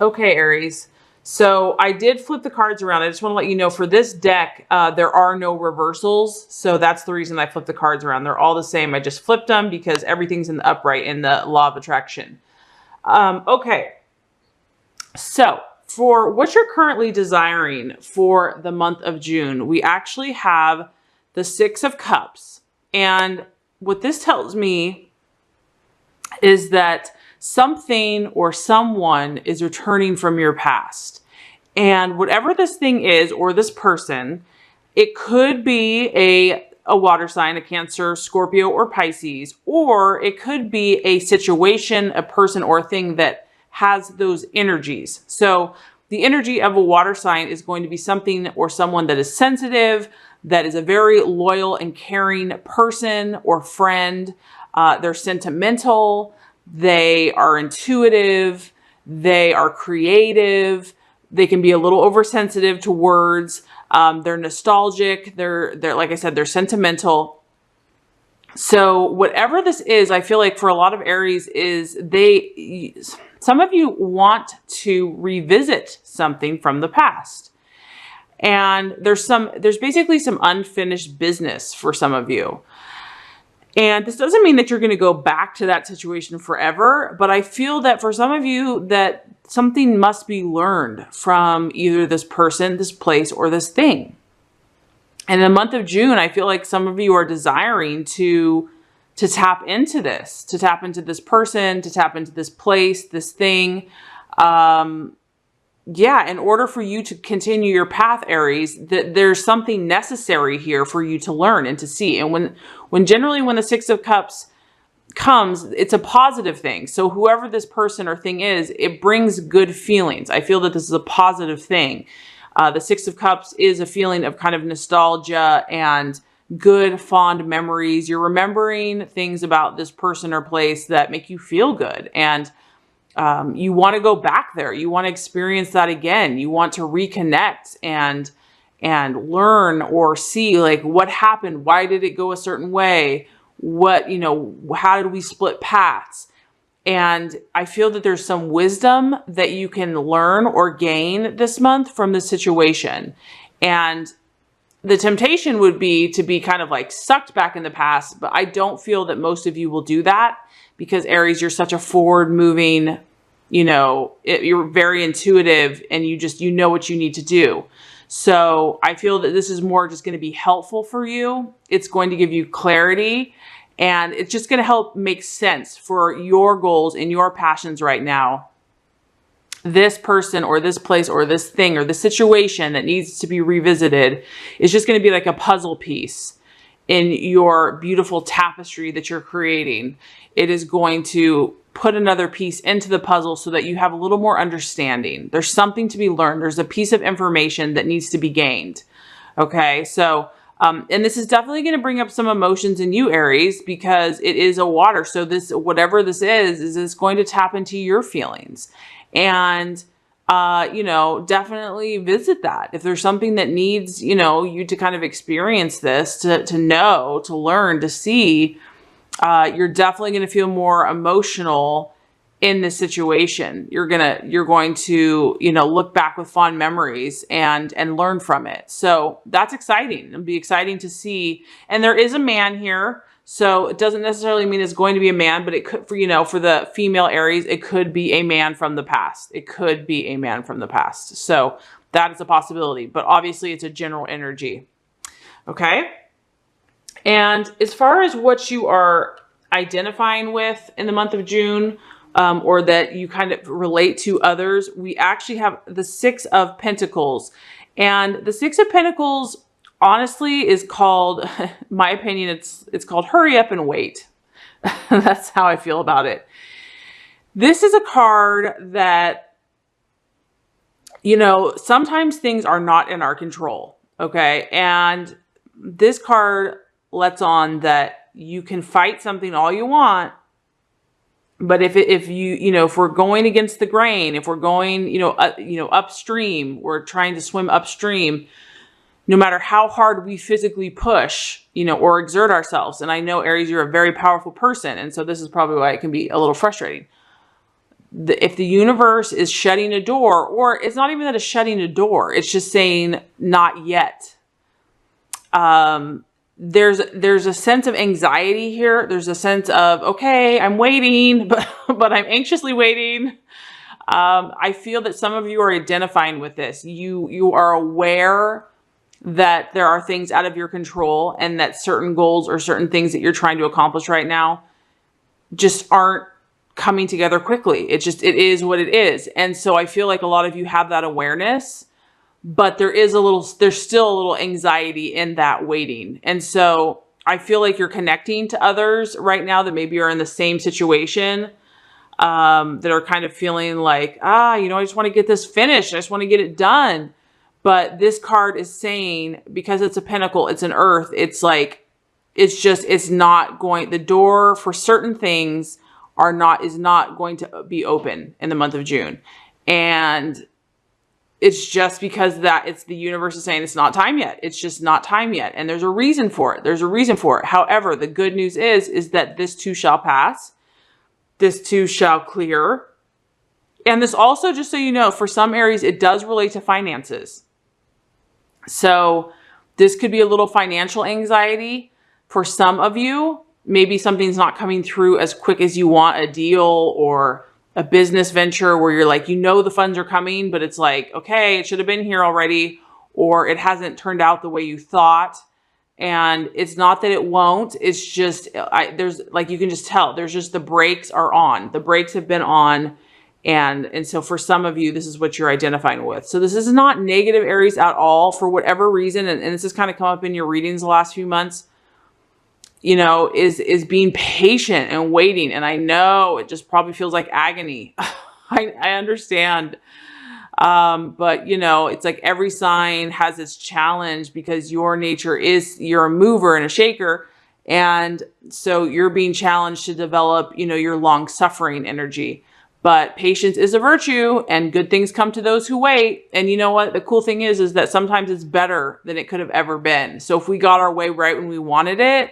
Okay, Aries. So I did flip the cards around. I just want to let you know for this deck, there are no reversals. So that's the reason I flipped the cards around. They're all the same. I just flipped them because everything's in the upright in the law of attraction. Okay. So for what you're currently desiring for the month of June, we actually have the Six of Cups. And what this tells me is that something or someone is returning from your past. And whatever this thing is, or this person, it could be a water sign, a Cancer, Scorpio, or Pisces, or it could be a situation, a person, or a thing that has those energies. So the energy of a water sign is going to be something or someone that is sensitive, that is a very loyal and caring person or friend. They're sentimental. They are intuitive. They are creative. They can be a little oversensitive to words. They're nostalgic. They're like I said, they're sentimental. So whatever this is, I feel like for a lot of Aries is some of you want to revisit something from the past. And there's basically some unfinished business for some of you. And this doesn't mean that you're going to go back to that situation forever, but I feel that for some of you that something must be learned from either this person, this place, or this thing. And in the month of June, I feel like some of you are desiring to tap into this, to tap into this person, to tap into this place, this thing. Yeah, in order for you to continue your path, Aries, there's something necessary here for you to learn and to see. And generally when the Six of Cups comes, it's a positive thing. So whoever this person or thing is, it brings good feelings. I feel that this is a positive thing. The Six of Cups is a feeling of kind of nostalgia and good, fond memories. You're remembering things about this person or place that make you feel good. And you want to go back there. You want to experience that again. You want to reconnect and learn or see like what happened. Why did it go a certain way? How did we split paths? And I feel that there's some wisdom that you can learn or gain this month from the situation. And the temptation would be to be kind of like sucked back in the past, but I don't feel that most of you will do that because Aries, you're such a forward moving, you're very intuitive and you know what you need to do. So I feel that this is more just going to be helpful for you. It's going to give you clarity and it's just going to help make sense for your goals and your passions right now. This person or this place or this thing or the situation that needs to be revisited is just going to be like a puzzle piece in your beautiful tapestry that you're creating. It is going to put another piece into the puzzle so that you have a little more understanding. There's something to be learned. There's a piece of information that needs to be gained. Okay. So, and this is definitely going to bring up some emotions in you, Aries, because it is a water. So whatever this is going to tap into your feelings and, definitely visit that. If there's something that needs, you to kind of experience this, to know, to learn, to see, you're definitely going to feel more emotional in this situation. You're going to, look back with fond memories and learn from it. So that's exciting. It'll be exciting to see. And there is a man here. So it doesn't necessarily mean it's going to be a man, but it could, for the female Aries, it could be a man from the past. It could be a man from the past. So that is a possibility, but obviously it's a general energy. Okay. And as far as what you are identifying with in the month of June, or that you kind of relate to others, we actually have the Six of Pentacles. And the Six of Pentacles, honestly, is called, in my opinion, it's called hurry up and wait. That's how I feel about it. This is a card that, sometimes things are not in our control. Okay. And this card lets on that you can fight something all you want. But if we're going against the grain, if we're going, upstream, we're trying to swim upstream, no matter how hard we physically push, or exert ourselves. And I know, Aries, you're a very powerful person. And so this is probably why it can be a little frustrating. if the universe is shutting a door, or it's not even that it's shutting a door, it's just saying not yet. There's a sense of anxiety here. There's a sense of, okay, I'm waiting, but I'm anxiously waiting. I feel that some of you are identifying with this. You are aware that there are things out of your control, and that certain goals or certain things that you're trying to accomplish right now just aren't coming together quickly. It is what it is. And so I feel like a lot of you have that awareness, but there's still a little anxiety in that waiting. And so I feel like you're connecting to others right now that maybe are in the same situation, that are kind of feeling like, I just want to get this finished. I just want to get it done. But this card is saying, because it's a pentacle, it's an earth, it's like, it's not going, the door for certain things is not going to be open in the month of June. And it's just because it's the universe is saying it's not time yet. It's just not time yet. And there's a reason for it. However, the good news is that this too shall pass. This too shall clear. And this also, just so you know, for some Aries, it does relate to finances. So this could be a little financial anxiety for some of you. Maybe something's not coming through as quick as you want, a deal or a business venture where you're like, the funds are coming, but it's like, okay, it should have been here already, or it hasn't turned out the way you thought. And it's not that it won't, it's just, there's like, you can just tell, there's just, the brakes are on. The brakes have been on. And so for some of you, this is what you're identifying with. So this is not negative, Aries, at all, for whatever reason. And this has kind of come up in your readings the last few months, is being patient and waiting. And I know it just probably feels like agony. I understand. But it's like every sign has its challenge, because your nature you're a mover and a shaker. And so you're being challenged to develop, your long suffering energy. But patience is a virtue, and good things come to those who wait. And you know what? The cool thing is that sometimes it's better than it could have ever been. So if we got our way right when we wanted it,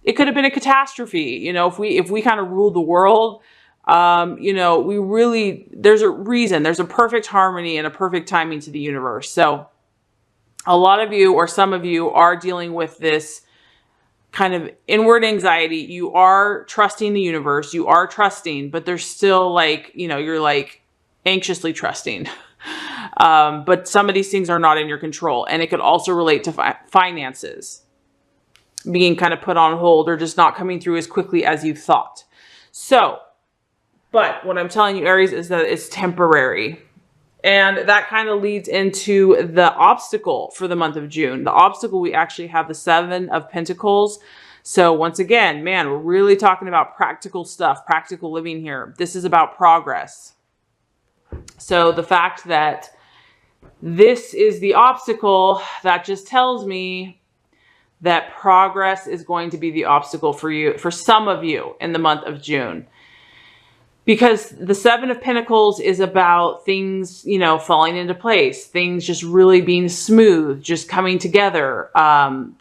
it could have been a catastrophe. If we kind of ruled the world, there's a reason, there's a perfect harmony and a perfect timing to the universe. So a lot of you, or some of you, are dealing with this kind of inward anxiety. You are trusting the universe, you are trusting, but there's still like, you're like anxiously trusting. But some of these things are not in your control. And it could also relate to finances being kind of put on hold, or just not coming through as quickly as you thought. So, but what I'm telling you, Aries, is that it's temporary. And that kind of leads into the obstacle for the month of June. The obstacle, we actually have the 7 of Pentacles. So once again, man, we're really talking about practical stuff, practical living here. This is about progress. So the fact that this is the obstacle, that just tells me that progress is going to be the obstacle for you, for some of you, in the month of June. Because the 7 of Pentacles is about things, falling into place, things just really being smooth, just coming together,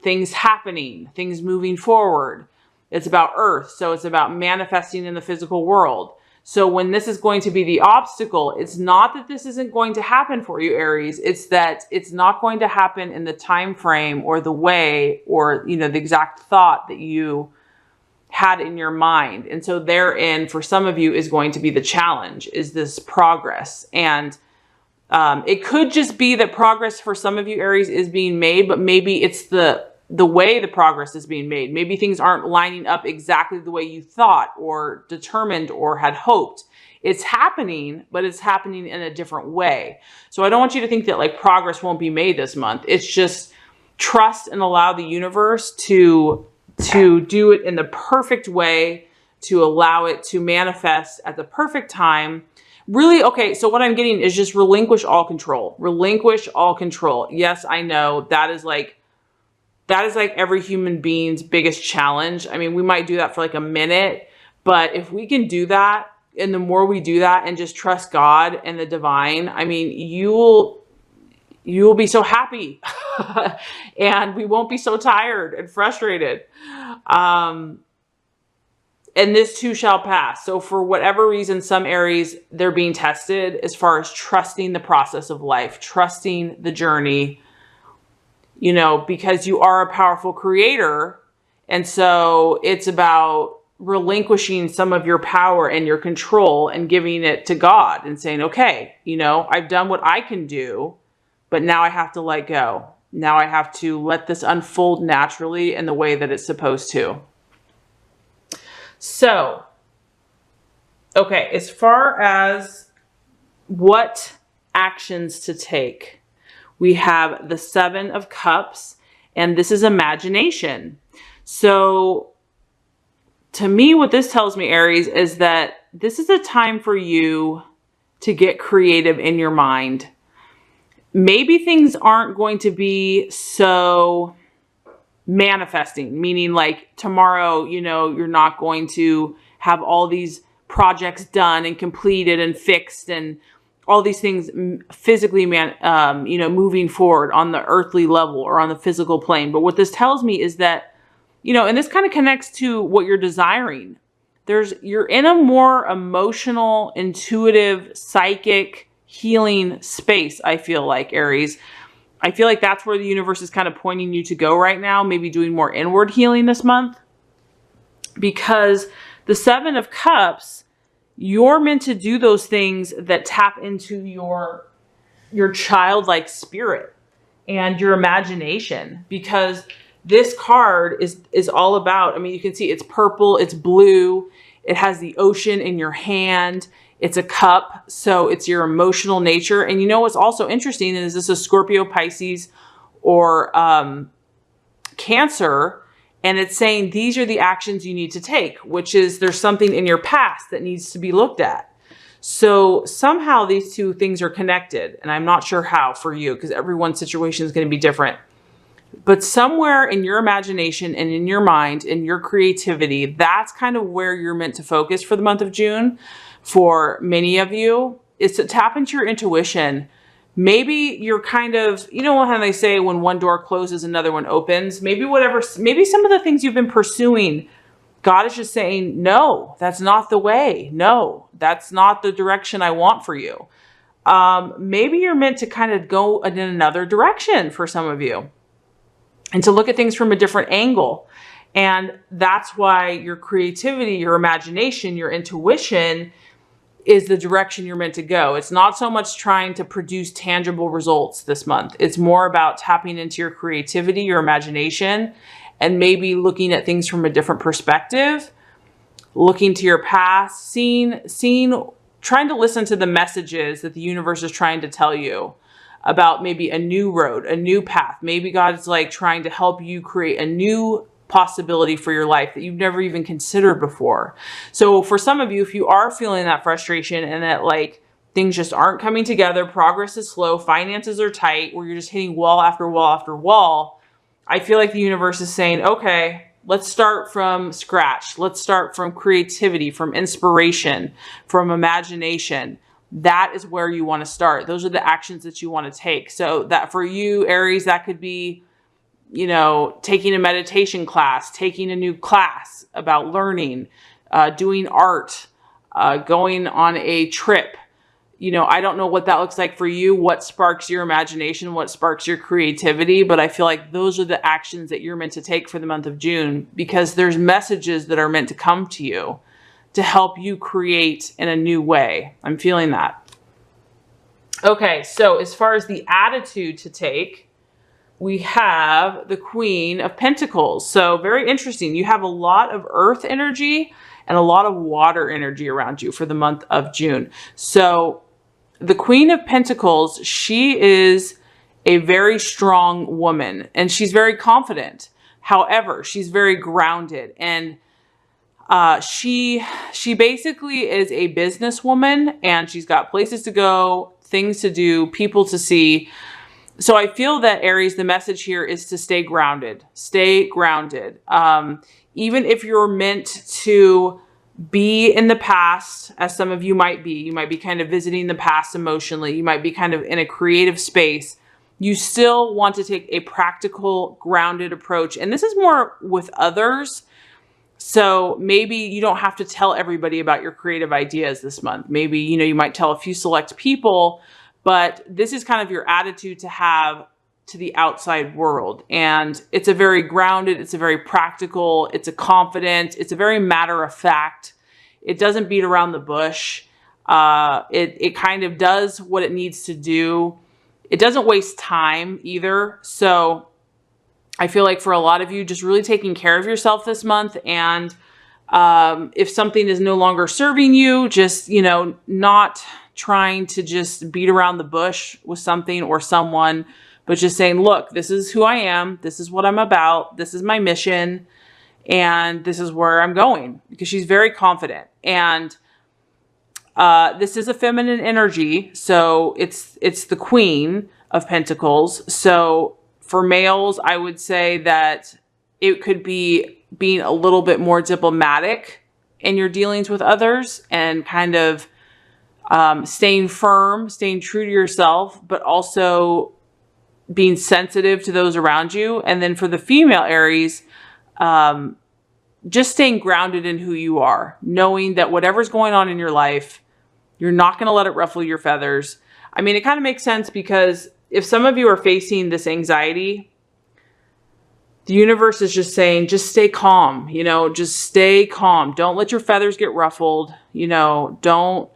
things happening, things moving forward. It's about earth. So it's about manifesting in the physical world. So when this is going to be the obstacle, it's not that this isn't going to happen for you, Aries. It's that it's not going to happen in the time frame or the way, or, the exact thought that you had in your mind. And so therein, for some of you, is going to be the challenge, is this progress. And it could just be that progress for some of you, Aries, is being made, but maybe it's the way the progress is being made. Maybe things aren't lining up exactly the way you thought or determined or had hoped. It's happening, but it's happening in a different way. So I don't want you to think that like progress won't be made this month. It's just trust and allow the universe to do it in the perfect way, to allow it to manifest at the perfect time. Really, okay, so what I'm getting is just relinquish all control. Relinquish all control. Yes, I know that is like every human being's biggest challenge. I mean, we might do that for like a minute, but if we can do that, and the more we do that and just trust God and the divine, I mean, you will be so happy and we won't be so tired and frustrated. And and this too shall pass. So for whatever reason, some Aries, they're being tested as far as trusting the process of life, trusting the journey, you know, because you are a powerful creator. And so it's about relinquishing some of your power and your control and giving it to God and saying, okay, you know, I've done what I can do, but now I have to let go. Now I have to let this unfold naturally in the way that it's supposed to. So, okay, as far as what actions to take, we have the 7 of Cups, and this is imagination. So, to me, what this tells me, Aries, is that this is a time for you to get creative in your mind. Maybe things aren't going to be so manifesting, meaning like tomorrow, you know, you're not going to have all these projects done and completed and fixed and all these things physically, you know, moving forward on the earthly level or on the physical plane. But what this tells me is that, you know, and this kind of connects to what you're desiring. You're in a more emotional, intuitive, psychic, healing space, I feel like, Aries. I feel like that's where the universe is kind of pointing you to go right now, maybe doing more inward healing this month. Because the 7 of Cups, you're meant to do those things that tap into your childlike spirit and your imagination. Because this card is all about, I mean, you can see it's purple, it's blue, it has the ocean in your hand. It's a cup, so it's your emotional nature. And you know what's also interesting is this a Scorpio, Pisces, or Cancer, and it's saying these are the actions you need to take, which is there's something in your past that needs to be looked at. So somehow these two things are connected, and I'm not sure how for you because everyone's situation is going to be different. But somewhere in your imagination and in your mind, in your creativity, that's kind of where you're meant to focus for the month of June. For many of you, is to tap into your intuition. Maybe you're kind of, you know how they say when one door closes, another one opens. Maybe some of the things you've been pursuing, God is just saying, no, that's not the way. No, that's not the direction I want for you. Maybe you're meant to kind of go in another direction for some of you and to look at things from a different angle. And that's why your creativity, your imagination, your intuition is the direction you're meant to go. It's not so much trying to produce tangible results this month. It's more about tapping into your creativity, your imagination, and maybe looking at things from a different perspective, looking to your past, trying to listen to the messages that the universe is trying to tell you about maybe a new road, a new path. Maybe God's like trying to help you create a new possibility for your life that you've never even considered before. So for some of you, if you are feeling that frustration and that like things just aren't coming together, progress is slow, finances are tight, where you're just hitting wall after wall after wall, I feel like the universe is saying, okay, let's start from scratch. Let's start from creativity, from inspiration, from imagination. That is where you want to start. Those are the actions that you want to take. So that for you, Aries, that could be, you know, taking a meditation class, taking a new class about learning, doing art, going on a trip. You know, I don't know what that looks like for you, what sparks your imagination, what sparks your creativity, but I feel like those are the actions that you're meant to take for the month of June, because there's messages that are meant to come to you to help you create in a new way. I'm feeling that. Okay, so as far as the attitude to take, we have the Queen of Pentacles. So very interesting. You have a lot of earth energy and a lot of water energy around you for the month of June. So the Queen of Pentacles, she is a very strong woman and she's very confident. However, she's very grounded, and she basically is a businesswoman, and she's got places to go, things to do, people to see. So I feel that, Aries, the message here is to stay grounded. Stay grounded. Even if you're meant to be in the past, as some of you might be kind of visiting the past emotionally. You might be kind of in a creative space. You still want to take a practical, grounded approach. And this is more with others. So maybe you don't have to tell everybody about your creative ideas this month. Maybe, you might tell a few select people, but this is kind of your attitude to have to the outside world. And it's a very grounded, it's a very practical, it's a confident, it's a very matter of fact. It doesn't beat around the bush. It kind of does what it needs to do. It doesn't waste time either. So I feel like for a lot of you, just really taking care of yourself this month. And if something is no longer serving you, just, not trying to just beat around the bush with something or someone, but just saying, look, this is who I am. This is what I'm about. This is my mission. And this is where I'm going, because she's very confident. And this is a feminine energy. So it's the Queen of Pentacles. So for males, I would say that it could be being a little bit more diplomatic in your dealings with others and kind of staying firm, staying true to yourself, but also being sensitive to those around you. And then for the female Aries, just staying grounded in who you are, knowing that whatever's going on in your life, you're not going to let it ruffle your feathers. I mean, it kind of makes sense, because if some of you are facing this anxiety, the universe is just saying, just stay calm, just stay calm. Don't let your feathers get ruffled. Don't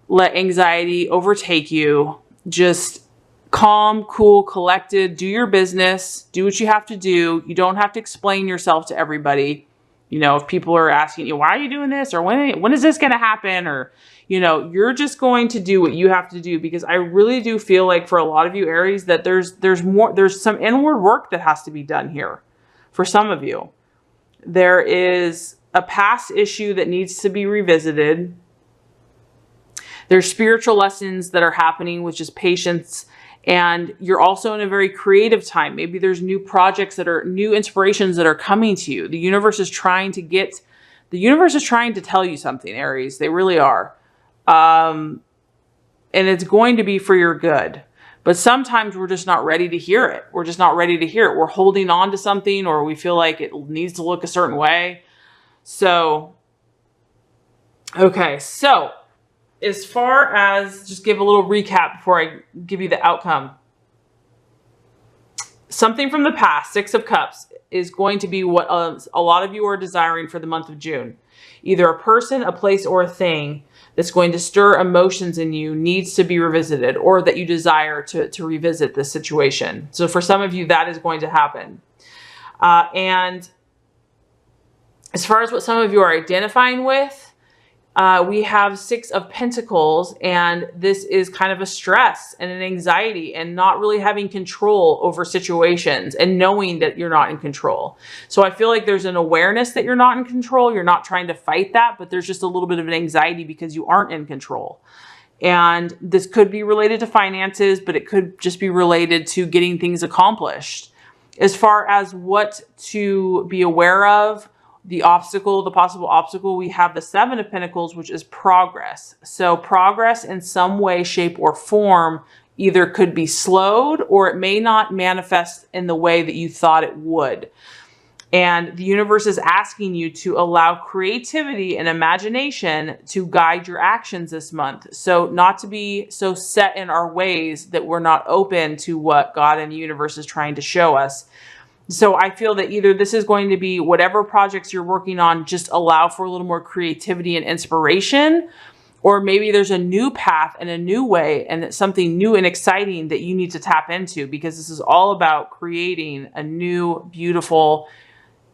let anxiety overtake you. Just calm, cool, collected, do your business, do what you have to do. You don't have to explain yourself to everybody. If people are asking you, why are you doing this? Or when is this going to happen? Or, you're just going to do what you have to do, because I really do feel like for a lot of you Aries that there's some inward work that has to be done here. For some of you, there is a past issue that needs to be revisited. There's spiritual lessons that are happening, which is patience. And you're also in a very creative time. Maybe there's new projects new inspirations that are coming to you. The universe is trying to tell you something, Aries. They really are. And it's going to be for your good. But sometimes we're just not ready to hear it. We're just not ready to hear it. We're holding on to something, or we feel like it needs to look a certain way. So, okay. So, as far as, just give a little recap before I give you the outcome. Something from the past, Six of Cups, is going to be what a lot of you are desiring for the month of June. Either a person, a place, or a thing that's going to stir emotions in you needs to be revisited, or that you desire to revisit this situation. So for some of you, that is going to happen. And as far as what some of you are identifying with, we have Six of Pentacles, and this is kind of a stress and an anxiety and not really having control over situations and knowing that you're not in control. So I feel like there's an awareness that you're not in control. You're not trying to fight that, but there's just a little bit of an anxiety because you aren't in control. And this could be related to finances, but it could just be related to getting things accomplished. As far as what to be aware of, the possible obstacle, we have the Seven of Pentacles, which is progress. So progress in some way, shape, or form either could be slowed, or it may not manifest in the way that you thought it would. And the universe is asking you to allow creativity and imagination to guide your actions this month. So not to be so set in our ways that we're not open to what God and the universe is trying to show us. So I feel that either this is going to be whatever projects you're working on, just allow for a little more creativity and inspiration, or maybe there's a new path and a new way and it's something new and exciting that you need to tap into, because this is all about creating a new, beautiful,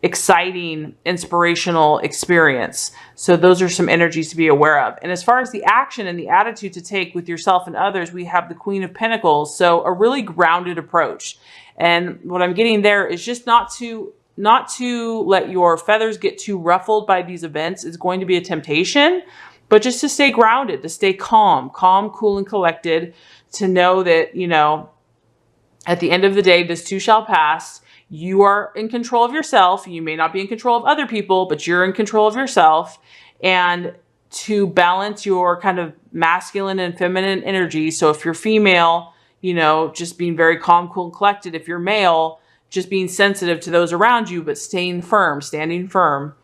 exciting, inspirational experience. So those are some energies to be aware of. And as far as the action and the attitude to take with yourself and others, we have the Queen of Pentacles. So a really grounded approach. And what I'm getting there is just not to let your feathers get too ruffled by these events. It's going to be a temptation, but just to stay grounded, to stay calm, cool, and collected, to know that, at the end of the day, this too shall pass. You are in control of yourself. You may not be in control of other people, but you're in control of yourself. And to balance your kind of masculine and feminine energy. So if you're female, just being very calm, cool, and collected. If you're male, just being sensitive to those around you, but staying firm, standing firm.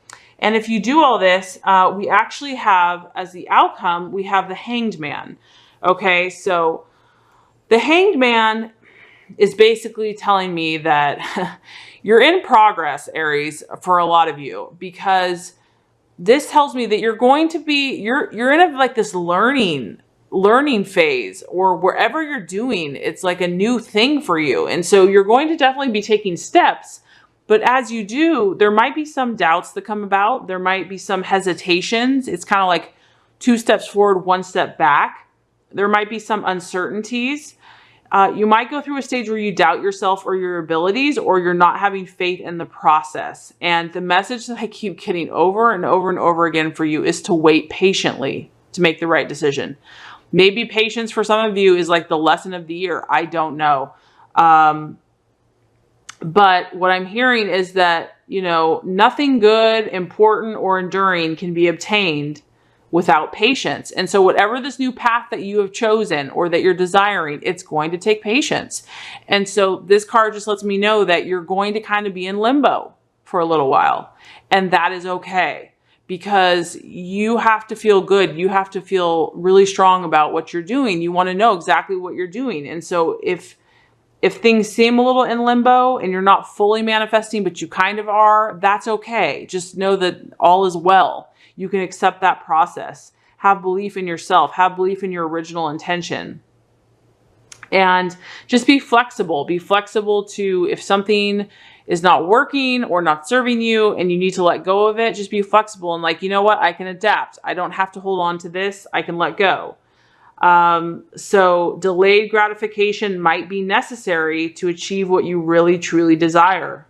And if you do all this, we actually have, as the outcome, we have the Hanged Man. Okay, so the Hanged Man is basically telling me that you're in progress, Aries, for a lot of you, because this tells me that you're going to be, you're in like this learning phase, or wherever you're doing, it's like a new thing for you. And so you're going to definitely be taking steps. But as you do, there might be some doubts that come about. There might be some hesitations. It's kind of like 2 steps forward, 1 step back. There might be some uncertainties. You might go through a stage where you doubt yourself or your abilities, or you're not having faith in the process. And the message that I keep getting over and over and over again for you is to wait patiently to make the right decision. Maybe patience for some of you is like the lesson of the year. I don't know. But what I'm hearing is that, you know, nothing good, important, or enduring can be obtained without patience. And so whatever this new path that you have chosen or that you're desiring, it's going to take patience. And so this card just lets me know that you're going to kind of be in limbo for a little while. And that is okay, because you have to feel good. You have to feel really strong about what you're doing. You want to know exactly what you're doing. And so if things seem a little in limbo and you're not fully manifesting, but you kind of are, that's okay. Just know that all is well. You can accept that process. Have belief in yourself. Have belief in your original intention. And just be flexible. Be flexible to, if something is not working or not serving you and you need to let go of it, just be flexible and like, you know what? I can adapt. I don't have to hold on to this. I can let go. So delayed gratification might be necessary to achieve what you really truly desire.